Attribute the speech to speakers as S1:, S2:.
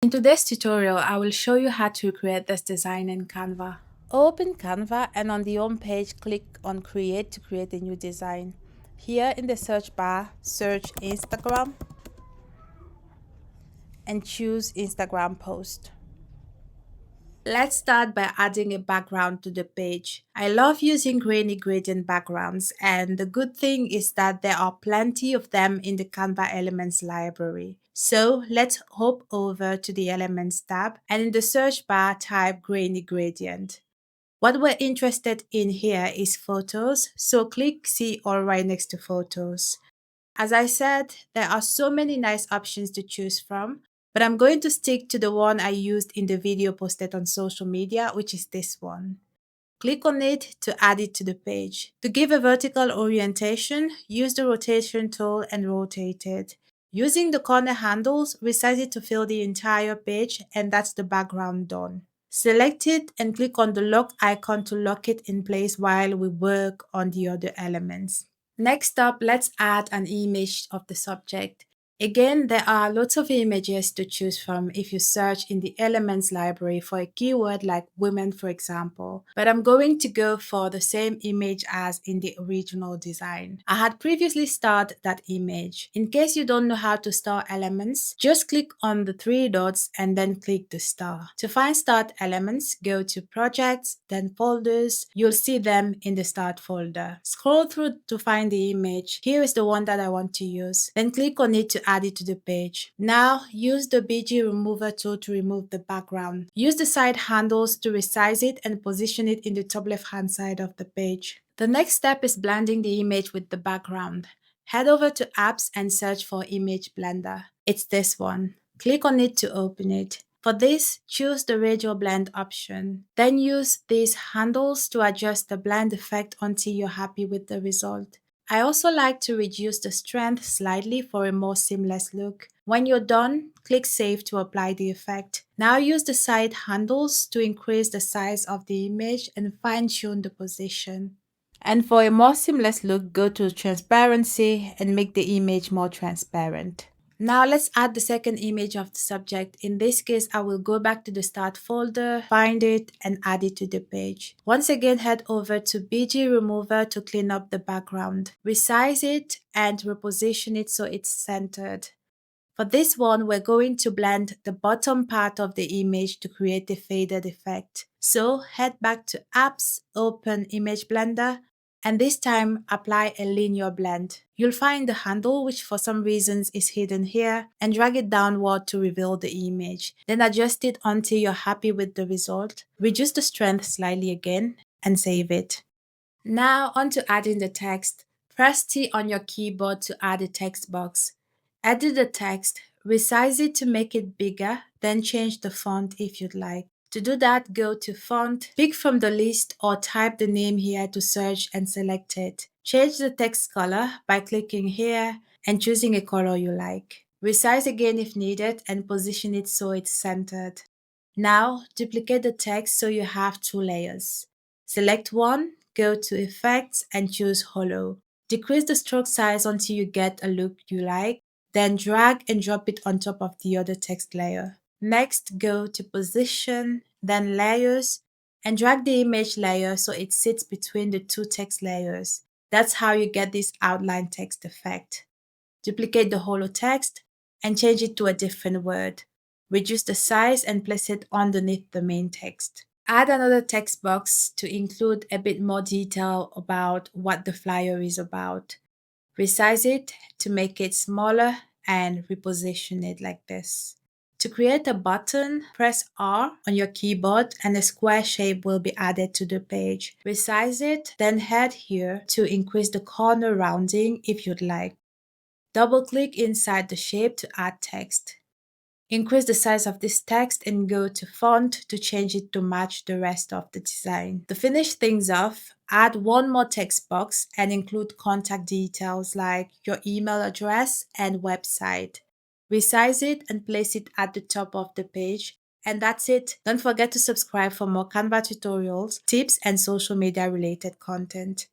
S1: In today's tutorial, I will show you how to create this design in Canva. Open Canva and on the home page, click on Create to create a new design. Here in the search bar, search Instagram and choose Instagram post. Let's start by adding a background to the page. I love using grainy gradient backgrounds, and the good thing is that there are plenty of them in the Canva Elements library. So let's hop over to the Elements tab and in the search bar type grainy gradient. What we're interested in here is photos, so click See All right next to photos. As I said, there are so many nice options to choose from, but I'm going to stick to the one I used in the video posted on social media, which is this one. Click on it to add it to the page. To give a vertical orientation, use the rotation tool and rotate it. Using the corner handles, resize it to fill the entire page, and that's the background done. Select it and click on the lock icon to lock it in place while we work on the other elements. Next up, let's add an image of the subject. Again, there are lots of images to choose from if you search in the Elements library for a keyword like women, for example. But I'm going to go for the same image as in the original design. I had previously starred that image. In case you don't know how to star elements, just click on the three dots and then click the star. To find start elements, go to Projects, then Folders. You'll see them in the Start folder. Scroll through to find the image. Here is the one that I want to use. Then click on it to add it to the page. Now use the BG remover tool to remove the background. Use the side handles to resize it and position it in the top left hand side of the page. The next step is blending the image with the background. Head over to Apps and search for Image Blender. It's this one. Click on it to open it. For this, choose the radial blend option. Then use these handles to adjust the blend effect until you're happy with the result. I also like to reduce the strength slightly for a more seamless look. When you're done, click Save to apply the effect. Now use the side handles to increase the size of the image and fine-tune the position. And for a more seamless look, go to Transparency and make the image more transparent. Now let's add the second image of the subject. In this case, I will go back to the Start folder, find it, and add it to the page. Once again, head over to BG Remover to clean up the background. Resize it and reposition it so it's centered. For this one, we're going to blend the bottom part of the image to create a faded effect. So head back to Apps, open Image Blender, and this time apply a linear blend. You'll find the handle, which for some reasons is hidden here, and drag it downward to reveal the image. Then adjust it until you're happy with the result. Reduce the strength slightly again and save it. Now on to adding the text. Press T on your keyboard to add a text box. Edit the text, resize it to make it bigger, then change the font if you'd like. To do that, go to Font, pick from the list or type the name here to search and select it. Change the text color by clicking here and choosing a color you like. Resize again if needed and position it so it's centered. Now, duplicate the text so you have two layers. Select one, go to Effects and choose Hollow. Decrease the stroke size until you get a look you like, then drag and drop it on top of the other text layer. Next, go to Position, then Layers, and drag the image layer so it sits between the two text layers. That's how you get this outline text effect. Duplicate the hollow text and change it to a different word. Reduce the size and place it underneath the main text. Add another text box to include a bit more detail about what the flyer is about. Resize it to make it smaller and reposition it like this. To create a button, press R on your keyboard and a square shape will be added to the page. Resize it, then head here to increase the corner rounding if you'd like. Double-click inside the shape to add text. Increase the size of this text and go to Font to change it to match the rest of the design. To finish things off, add one more text box and include contact details like your email address and website. Resize it and place it at the top of the page. And that's it. Don't forget to subscribe for more Canva tutorials, tips, and social media related content.